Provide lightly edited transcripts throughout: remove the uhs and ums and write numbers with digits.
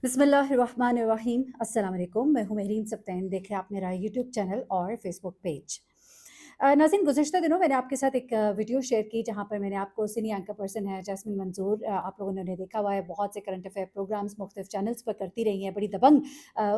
बिस्मिल्लाहिर्रहमानिर्रहीम। अस्सलाम वालेकुम। मैं हूँ महरीन सब्तैन। देखें आप मेरा यूट्यूब चैनल और फेसबुक पेज। नाज़रीन, गुज़िश्ता दिनों मैंने आपके साथ एक वीडियो शेयर की जहाँ पर मैंने आपको सिनी एंकर पर्सन है जैस्मिन मंजूर, आप लोगों ने उन्हें देखा हुआ है, बहुत से करंट अफेयर प्रोग्राम्स मुख्तलिफ चैनल्स पर करती रही हैं। बड़ी दबंग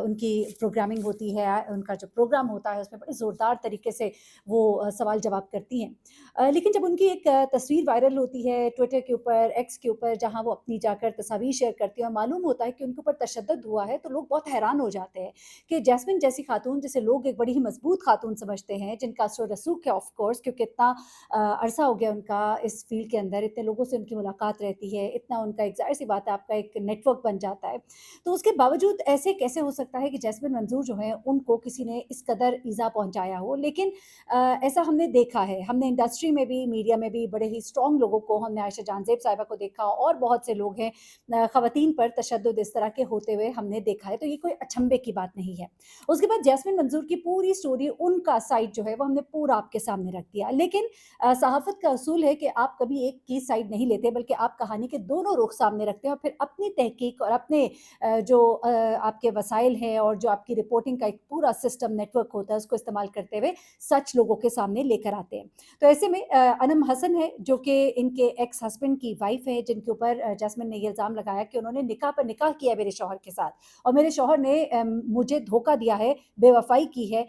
उनकी प्रोग्रामिंग होती है। उनका जो प्रोग्राम होता है उसमें बड़े ज़ोरदार तरीके से वो सवाल जवाब करती हैं। लेकिन जब उनकी एक तस्वीर वायरल होती है ट्विटर के ऊपर, एक्स के ऊपर, जहाँ वो अपनी जाकर तस्वीर शेयर करती हैं और मालूम होता है कि उनके ऊपर तशद्दुद हुआ है, तो लोग बहुत हैरान हो जाते हैं कि जैस्मिन जैसी खातून, जिसे लोग एक बड़ी ही मजबूत खातून समझते हैं, जिनका असर रसूख है ऑफ कोर्स, क्योंकि इतना अरसा हो गया उनका इस फील्ड के अंदर, इतने लोगों से उनकी मुलाकात रहती है, इतना उनका एक ज़ाहिर सी बात है आपका एक नेटवर्क बन जाता है। तो उसके बावजूद ऐसे कैसे हो सकता है कि जैस्मिन मंजूर जो है उनको किसी ने इस कदर ईज़ा पहुँचाया हो। लेकिन ऐसा हमने देखा है, हमने इंडस्ट्री में भी, मीडिया में भी बड़े ही स्ट्रॉन्ग लोगों को, हमने आयशा जानज़ेब साहिबा को देखा और बहुत से लोग हैं, ख़वातीन पर तशद्दुद इस तरह के होते हुए हमने देखा है, तो ये कोई अचंभे की बात नहीं है। उसके बाद जैस्मिन मंजूर की पूरी स्टोरी, उनका साइड जो है वो हमने पूरा आपके सामने रख दिया। लेकिन सहाफ़त का असूल है कि आप कभी एक की साइड नहीं लेते, बल्कि आप कहानी के दोनों रुख सामने रखते हैं और फिर अपनी तहकीक और अपने जो आपके वसाइल हैं और जो आपकी रिपोर्टिंग का एक पूरा सिस्टम नेटवर्क होता है, उसको इस्तेमाल करते हुए सच लोगों के सामने लेकर आते हैं। तो ऐसे में अनम हसन है, जो कि इनके एक्स हस्बैंड की वाइफ़ है, जिनके ऊपर जैस्मिन ने ये इल्ज़ाम लगाया कि उन्होंने निकाह पर निकाह किया है मेरे शौहर के साथ और मेरे शौहर ने मुझे धोखा दिया है, बेवफ़ाई की है।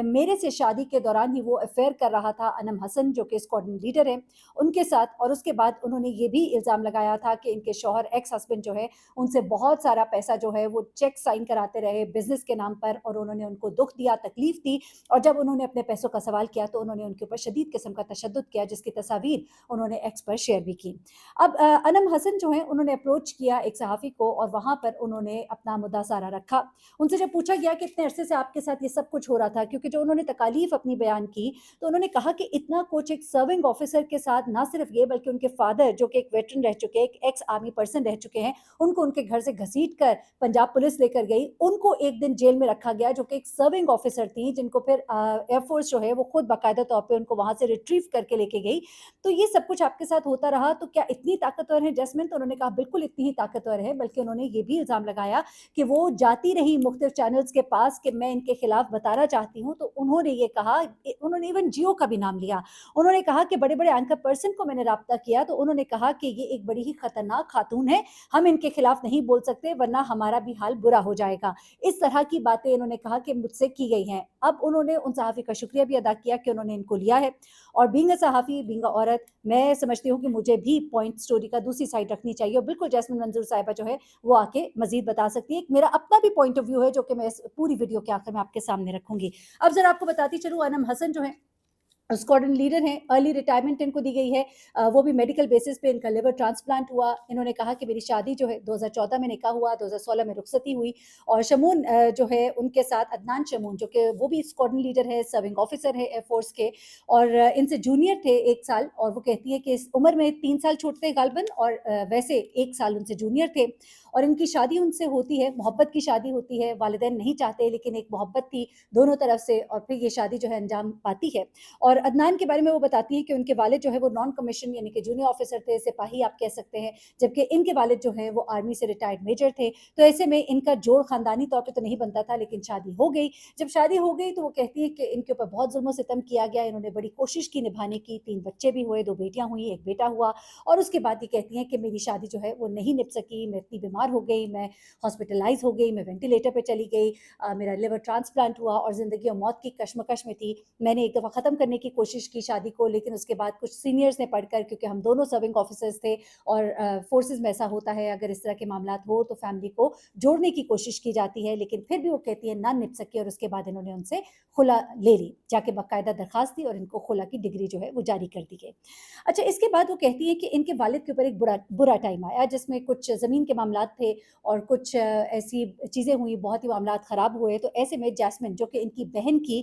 मेरे से शादी के दौरान ही वो अफ़ेयर कर रहा था अनम हसन, जो कि स्क्वाड्रन लीडर हैं, उनके साथ। और उसके बाद उन्होंने ये भी इल्ज़ाम लगाया था कि इनके शौहर, एक्स हस्बैंड जो है, उनसे बहुत सारा पैसा जो है वो चेक साइन कराते रहे बिज़नेस के नाम पर, और उन्होंने उनको दुःख दिया, तकलीफ़ दी, और जब उन्होंने अपने पैसों का सवाल किया तो उन्होंने उनके ऊपर शदीद किस्म का तशद्दुद किया, जिसकी तस्वीर उन्होंने एक्स पर शेयर भी की। अब अनम हसन जो है, उन्होंने अप्रोच किया एक सहाफ़ी को और वहाँ पर उन्होंने अपना मुद्दा सारा रखा। उनसे जब पूछा गया कि इतने अरसे से आपके साथ ये सब कुछ हो रहा था, क्योंकि जो उन्होंने तकालीफ अपनी बयान की, तो उन्होंने कहा कि इतना कुछ एक सर्विंग ऑफिसर के साथ, ना सिर्फ ये बल्कि उनके फादर, जो कि एक वेटरन रह चुके हैं, एक एक्स आर्मी पर्सन रह चुके हैं, उनको उनके घर से घसीट कर पंजाब पुलिस लेकर गई, उनको एक दिन जेल में रखा गया, जो कि एक सर्विंग ऑफिसर थी, जिनको फिर एयरफोर्स जो है वो खुद बाकायदा तौर पर उनको वहाँ से रिट्रीव करके लेके गई। तो ये सब कुछ आपके साथ होता रहा, तो क्या इतनी ताकतवर है जैस्मिन? तो उन्होंने कहा बिल्कुल इतनी ही ताकतवर है, बल्कि उन्होंने ये भी इल्ज़ाम लगाया कि वो जाती रही मुख्तलिफ चैनल्स के पास कि मैं इनके खिलाफ बताना चाहती हूँ, तो उन्होंने ये कहा, उन्होंने इवन जियो का भी नाम लिया। उन्होंने कहा कि बड़े-बड़े एंकर पर्सन को मैंने राब्ता किया, तो उन्होंने कहा कि ये एक बड़ी ही खतरनाक खातून है, हम इनके खिलाफ नहीं बोल सकते वरना हमारा भी हाल बुरा हो जाएगा। इस तरह की बातें इन्होंने कहा कि मुझसे की गई हैं। अब उन्होंने उन सहाफ़ी का शुक्रिया भी अदा किया कि उन्होंने इनको लिया है, और बीइंग अ सहाफ़ी, बीइंग अ औरत, मैं समझती हूँ कि मुझे भी पॉइंट स्टोरी का दूसरी साइड रखनी चाहिए, और बिल्कुल जैस्मिन मंजूर साहिबा जो है वो आके मज़ीद बता सकती है। एक मेरा अपना भी पॉइंट ऑफ व्यू है, जो कि मैं इस पूरी वीडियो के आखिर में आपके सामने रखूँगी। अब ज़रा आपको बताती चलूँ, अनम हसन जो है स्क्वाड्रन लीडर हैं, अर्ली रिटायरमेंट इनको दी गई है, वो भी मेडिकल बेसिस पे, इनका लिवर ट्रांसप्लांट हुआ। इन्होंने कहा कि मेरी शादी जो है 2014 में निकाह हुआ, 2016 में रुखसती हुई, और शमून जो है उनके साथ, अदनान शमून, जो कि वो भी स्क्वाड्रन लीडर है, सर्विंग ऑफिसर है एयरफोर्स के, और इनसे जूनियर थे 1 साल, और वो कहती है कि इस उम्र में 3 साल छोड़ते हैं गालबन, और वैसे 1 साल उनसे जूनियर थे, और इनकी शादी उनसे होती है, मोहब्बत की शादी होती है, वालिदैन नहीं चाहते लेकिन एक मोहब्बत थी दोनों तरफ से, और फिर ये शादी जो है अंजाम पाती है। और अदनान के बारे में वो बताती हैं कि उनके वालिद जो है वो नॉन कमीशन यानी कि जूनियर ऑफिसर थे, सिपाही आप कह सकते हैं, जबकि इनके वालिद जो हैं वो आर्मी से रिटायर्ड मेजर थे। तो ऐसे में इनका जोड़ खानदानी तौर पे तो नहीं बनता था, लेकिन शादी हो गई। जब शादी हो गई तो वो कहती है कि इनके ऊपर बहुत जुल्म-ओ-सितम किया गया, इन्होंने बड़ी कोशिश की निभाने की, 3 बच्चे भी हुए, 2 बेटियाँ हुई, 1 बेटा हुआ, और उसके बाद ये कहती हैं कि मेरी शादी जो है वो नहीं निभ सकी, मैं इतनी बीमार हो गई, मैं हॉस्पिटलाइज़ हो गई, मैं वेंटिलेटर पे चली गई, मेरा लिवर ट्रांसप्लांट हुआ, और ज़िंदगी और मौत की कशमकश में थी। मैंने एक दफ़ा ख़त्म करने की कोशिश की शादी को, लेकिन उसके बाद कुछ सीनियर्स ने पढ़कर, क्योंकि हम दोनों सर्विंग ऑफिसर्स थे, और फोर्सेस में ऐसा होता है, अगर इस तरह के मामलात हो तो फैमिली को जोड़ने की कोशिश की जाती है, लेकिन फिर भी वो कहती है ना निभ सकी, और उसके बाद इन्होंने उनसे खुला ले ली, जाके बाकायदा दरखास्त दी, और इनको खुला की डिग्री जो है वो जारी कर दी गई। अच्छा, इसके बाद वो कहती है कि इनके वालिद के ऊपर एक बुरा बुरा टाइम आया, जिसमें कुछ ज़मीन के मामलात थे, और कुछ ऐसी चीज़ें हुई, बहुत ही मामलात ख़राब हुए। तो ऐसे में जैस्मिन, जो कि इनकी बहन की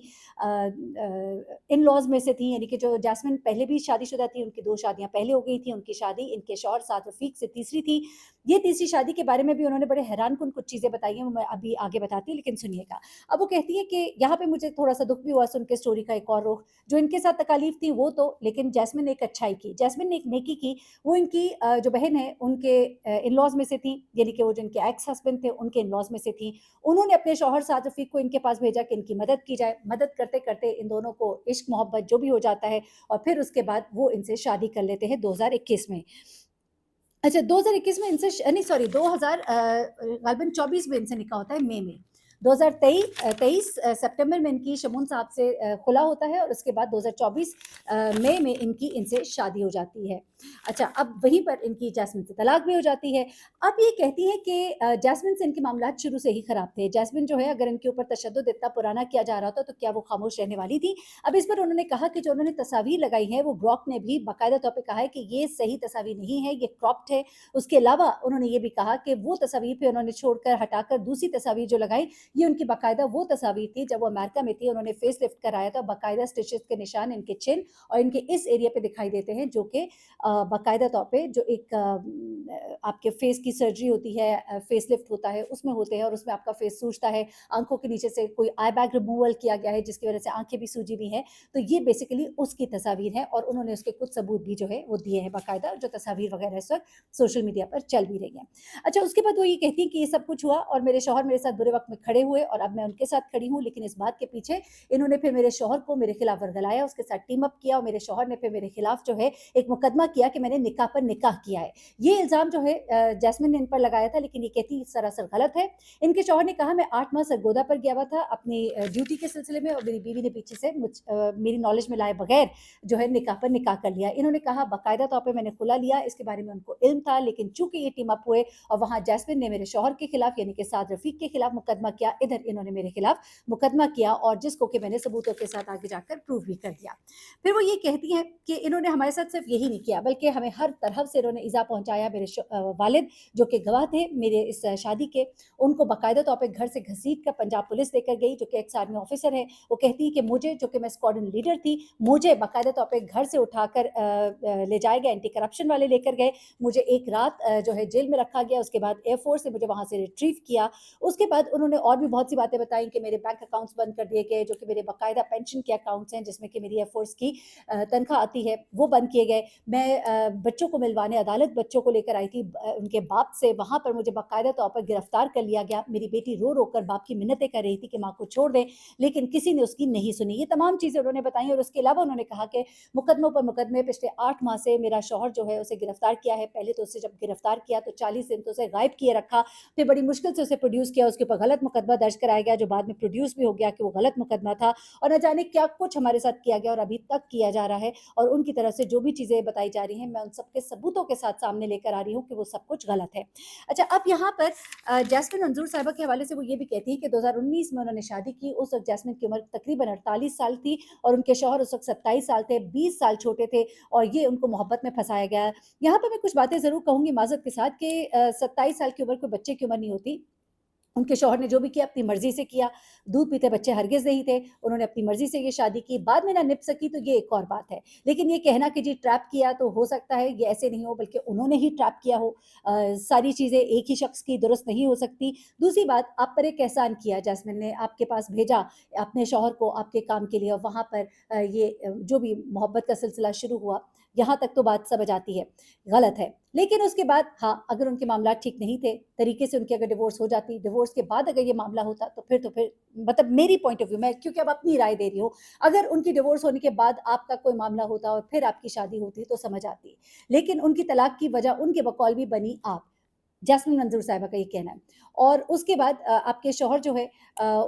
इन लॉज़ में से थी, यानी कि जो जैस्मिन पहले भी शादीशुदा थी, उनकी 2 शादियाँ पहले हो गई थी, उनकी शादी इनके शौहर साद रफ़ीक से तीसरी थी। ये तीसरी शादी के बारे में भी उन्होंने बड़े हैरानकुन कुछ चीज़ें बताई हैं, वो मैं अभी आगे बताती हूँ, लेकिन सुनिएगा। अब वो कहती है कि यहाँ पे मुझे थोड़ा-सा दुःख भी हुआ सुन के स्टोरी का एक और रुख, जो इनके साथ तकालीफ थी वो तो, लेकिन जैस्मिन ने एक अच्छाई की, जैस्मिन ने एक नेकी की। वो इनकी जो बहन है उनके इन-लॉज़ में से थी, यानी कि वो जो इनके एक्स हस्बैंड थे उनके इन-लॉज़ में से थी। उन्होंने अपने शौहर साद रफ़ीक को इनके पास भेजा कि इनकी मदद की जाए। मदद करते-करते इन दोनों को इश्क मोहब्बत जो भी हो जाता है और फिर उसके बाद वो इनसे शादी कर लेते हैं 2021 में। अच्छा, 2021 में इनसे नहीं, सॉरी, 2000 गालिबन 24 में इनसे निकाह होता है, मई में। 23 सितंबर में इनकी शमून साहब से खुला होता है और उसके बाद 2024 मई में इनकी इनसे शादी हो जाती है। अच्छा, अब वहीं पर इनकी जैस्मिन से तलाक भी हो जाती है। अब ये कहती है कि जैस्मिन से इनके मामलात शुरू से ही खराब थे। जैस्मिन जो है, अगर इनके ऊपर तशद्दुद इतना पुराना किया जा रहा था तो क्या वो खामोश रहने वाली थी? अब इस पर उन्होंने कहा कि जो उन्होंने तस्वीर लगाई है, वो ग्रॉक ने भी बाकायदा तौर पे कहा है कि ये सही तस्वीर नहीं है, ये क्रॉप्ड है। उसके अलावा उन्होंने ये भी कहा कि वो तस्वीर पे उन्होंने छोड़कर हटाकर दूसरी तस्वीर जो लगाई, ये उनकी बाकायदा वो तस्वीर थी जब वो अमेरिका में थी, उन्होंने फेस लिफ्ट कराया था। बाकायदा स्टिचेस के निशान इनके चिन और इनके इस एरिया पे दिखाई देते हैं, जो कि बाकायदा तौर पे जो एक आपके फेस की सर्जरी होती है, फेस लिफ्ट होता है, उसमें होते हैं और उसमें आपका फेस सूजता है। आंखों के नीचे से कोई आई बैग रिमूवल किया गया है जिसकी वजह से आंखें भी सूजी हुई हैं। तो ये बेसिकली उसकी तस्वीर है और उन्होंने उसके कुछ सबूत भी जो है वो दिए हैं बाकायदा, जो तस्वीर वगैरह इस वक्त सोशल मीडिया पर चल भी रही हैं। अच्छा, उसके बाद वो ये कहती हैं कि ये सब कुछ हुआ और मेरे शौहर मेरे साथ बुरे वक्त में खड़े हुए और अब मैं उनके साथ खड़ी हूँ, लेकिन इस बात के पीछे इन्होंने फिर मेरे शौहर को मेरे खिलाफ वर्गलाया, उसके साथ टीम अप किया और मेरे शौहर ने फिर मेरे खिलाफ जो है एक मुकदमा किया कि मैंने निकाह पर निकाह किया है। ये इल्ज़ाम जो है जैस्मिन ने इन पर लगाया था, लेकिन ये कहती सरासर गलत है। इनके शौहर ने कहा, मैं 8 माह सरगोदा पर गया हुआ था अपनी ड्यूटी के सिलसिले में और मेरी बीवी ने पीछे से मेरी नॉलेज में लाए बगैर जो है निकाह पर निकाह कर लिया। इन्होंने कहा बाकायदा तौर पे मैंने खुला लिया, इसके बारे में उनको इल्म था, लेकिन चूंकि ये टीम अप हुए और वहां जैस्मिन ने मेरे शौहर के खिलाफ यानी कि साद रफीक के खिलाफ मुकदमा किया, इधर इन्होंने मेरे खिलाफ मुकदमा किया और जिसको कि मैंने सबूतों के साथ आगे जाकर प्रूव भी कर दिया। फिर वो ये कहती हैं कि इन्होंने हमारे साथ सिर्फ यही नहीं किया, बल्कि हमें हर तरह से इन्होंने ईजा पहुंचाया। मेरे वालिद जो कि गवाह थे मेरे इस शादी के, उनको बाकायदा तौर पर घर से घसीट कर पंजाब पुलिस लेकर गई, जो कि एक्स आर्मी ऑफिसर है। वो कहती है कि मुझे, जो कि मैं स्क्वाड्रन लीडर थी, मुझे बाकायदा तौर पे घर से उठाकर ले जाए गए, एंटी करप्शन वाले लेकर गए। मुझे एक रात जो है जेल में रखा गया, उसके बाद एयरफोर्स से मुझे वहाँ से रिट्रीव किया। उसके बाद उन्होंने और भी बहुत सी बातें बताई कि मेरे बैंक अकाउंट्स बंद कर दिए गए, जो कि मेरे बाकायदा पेंशन के अकाउंट्स हैं जिसमें कि मेरी एयरफोर्स की तनख्वाह आती है, वो बंद किए गए। मैं बच्चों को मिलवाने अदालत बच्चों को लेकर आई थी उनके बाप से, वहाँ पर मुझे बाकायदा तौर पर गिरफ्तार कर लिया गया। मेरी बेटी रो रो कर बाप की मिन्नतें कर रही थी कि माँ को छोड़ दें, लेकिन किसी ने उसकी नहीं सुनी। ये तमाम चीज़ें उन्होंने बताई और उसके अलावा उन्होंने कहा कि मुकदमों पर मुकदमे पिछले 8 माह से मेरा शौहर जो है उसे गिरफ्तार किया है। पहले तो उसे जब गिरफ्तार किया तो 40 दिन तो उसे गायब किए रखा, फिर बड़ी मुश्किल से उसे प्रोड्यूस किया, उसके ऊपर गलत मुकदमा दर्ज कराया गया, जो बाद में प्रोड्यूस भी हो गया कि वो गलत मुकदमा था और न जाने क्या कुछ हमारे साथ किया गया और अभी तक किया जा रहा है। और उनकी तरफ से जो भी चीज़ें बताई जा रही हैं, मैं उन सबके सबूतों के साथ सामने लेकर आ रही हूँ कि वो सब कुछ गलत है। अच्छा, अब यहाँ पर जैस्मिन मंजूर साहिबा के हवाले से वो ये भी कहती हैं कि 2019 में उन्होंने शादी की। उस वक्त जैस्मिन की उम्र तकरीबन 48 साल थी और उनके शौहर उस वक्त 27 साल थे, 20 साल छोटे थे और ये उनको मोहब्बत में फंसाया गया। यहाँ पर मैं कुछ बातें ज़रूर कहूँगी माज़रत के साथ कि 27 साल की उम्र कोई बच्चे की उम्र नहीं होती। उनके शौहर ने जो भी किया अपनी मर्ज़ी से किया, दूध पीते बच्चे हरगिज़ नहीं थे, उन्होंने अपनी मर्ज़ी से ये शादी की, बाद में ना निभ सकी तो ये एक और बात है। लेकिन ये कहना कि जी ट्रैप किया, तो हो सकता है ये ऐसे नहीं हो बल्कि उन्होंने ही ट्रैप किया हो। सारी चीज़ें एक ही शख्स की दुरुस्त नहीं हो सकती। दूसरी बात, आप पर एक एहसान किया जैस्मिन ने, आपके पास भेजा अपने शौहर को आपके काम के लिए और वहाँ पर जो भी मोहब्बत का सिलसिला शुरू हुआ, यहाँ तक तो बात समझ आती है, गलत है। लेकिन उसके बाद हाँ, अगर उनके मामला ठीक नहीं थे, तरीके से उनकी अगर डिवोर्स हो जाती, डिवोर्स के बाद अगर ये मामला होता तो फिर मतलब मेरी पॉइंट ऑफ व्यू, मैं क्योंकि अब अपनी राय दे रही हूँ, अगर उनकी डिवोर्स होने के बाद आपका कोई मामला होता और फिर आपकी शादी होती तो समझ आती। लेकिन उनकी तलाक की वजह उनके बकौल भी बनी आप। जैस्मिन मंजूर साहिबा का ये कहना है। और उसके बाद आपके शौहर जो है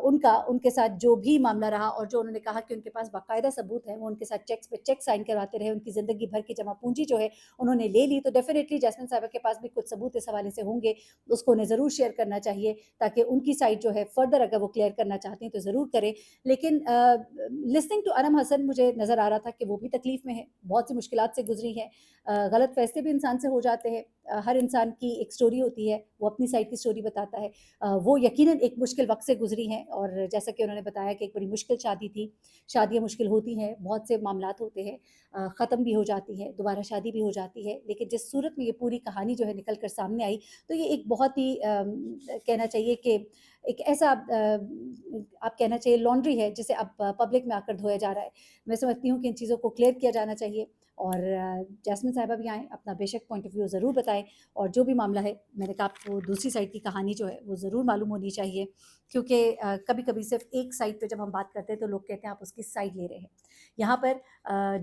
उनका उनके साथ जो भी मामला रहा और जो उन्होंने कहा कि उनके पास बाकायदा सबूत है, वो उनके साथ चेक्स पे चेक साइन करवाते रहे, उनकी ज़िंदगी भर की जमा पूंजी जो है उन्होंने ले ली। तो डेफिनेटली जैस्मिन साहिबा के पास भी कुछ सबूत इस हवाले से होंगे, उसको उन्हें ज़रूर शेयर करना चाहिए ताकि उनकी साइड जो है फर्दर अगर वो क्लियर करना चाहती हैं तो ज़रूर करें। लेकिन लिसनिंग टू अनम हसन मुझे नज़र आ रहा था कि वो भी तकलीफ़ में है, बहुत सी मुश्किलात से गुजरी हैं। गलत फैसले भी इंसान से हो जाते हैं। हर इंसान की एक स्टोरी شادی ہوتی ہے وہ اپنی سائڈ کی سٹوری بتاتا ہے. وہ یقیناً ایک مشکل وقت سے گزری ہیں اور جیسا کہ انہوں نے بتایا کہ ایک بڑی مشکل شادی تھی. شادیاں مشکل ہوتی ہیں, بہت سے معاملات ہوتے ہیں, ختم بھی ہو جاتی ہے, دوبارہ شادی بھی ہو جاتی ہے, لیکن جس صورت میں یہ پوری کہانی جو ہے نکل کر سامنے آئی تو یہ ایک بہت ہی کہنا چاہیے کہ ایک ایسا آپ کہنا چاہیے لانڈری ہے جسے اب پبلک میں آ کر دھویا جا رہا ہے. میں سمجھتی ہوں کہ ان چیزوں کو کلیئر کیا جانا چاہیے اور جاسمین صاحبہ بھی آئیں, اپنا بے شک پوائنٹ آف ویو ضرور بتائیں, اور جو بھی معاملہ ہے میں نے کہا آپ کو دوسری سائڈ کی کہانی جو ہے وہ ضرور معلوم ہونی چاہیے, کیونکہ کبھی کبھی صرف ایک سائڈ پہ جب ہم بات کرتے ہیں تو لوگ کہتے ہیں آپ اس کی سائڈ لے رہے ہیں. یہاں پر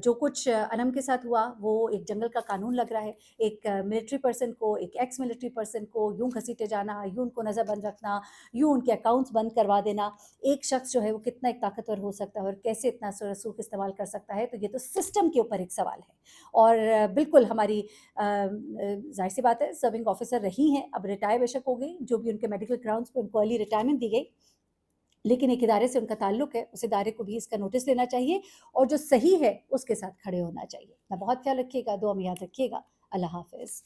جو کچھ انم کے ساتھ ہوا وہ ایک جنگل کا قانون لگ رہا ہے. ایک ملٹری پرسن کو, ایک ایکس ملٹری پرسن کو یوں گھسیٹے جانا, یوں ان کو نظر بند رکھنا, یوں ان کے اکاؤنٹس بند کروا دینا, ایک شخص جو ہے وہ کتنا ایک طاقتور ہو سکتا ہے اور کیسے اتنا رسوخ استعمال کر سکتا ہے. تو یہ تو سسٹم کے اوپر ایک سوال ہے, اور بالکل ہماری ظاہر سی بات ہے سرونگ آفیسر رہی ہیں, اب ریٹائر بے شک ہو گئی, جو بھی ان کے میڈیکل گراؤنڈس پہ ان کو ارلی ریٹائرمنٹ دی گئی, لیکن ایک ادارے سے ان کا تعلق ہے, اس ادارے کو بھی اس کا نوٹس لینا چاہیے اور جو صحیح ہے اس کے ساتھ کھڑے ہونا چاہیے. اپنا بہت خیال رکھیے گا, دعا میں یاد رکھیے گا. اللہ حافظ.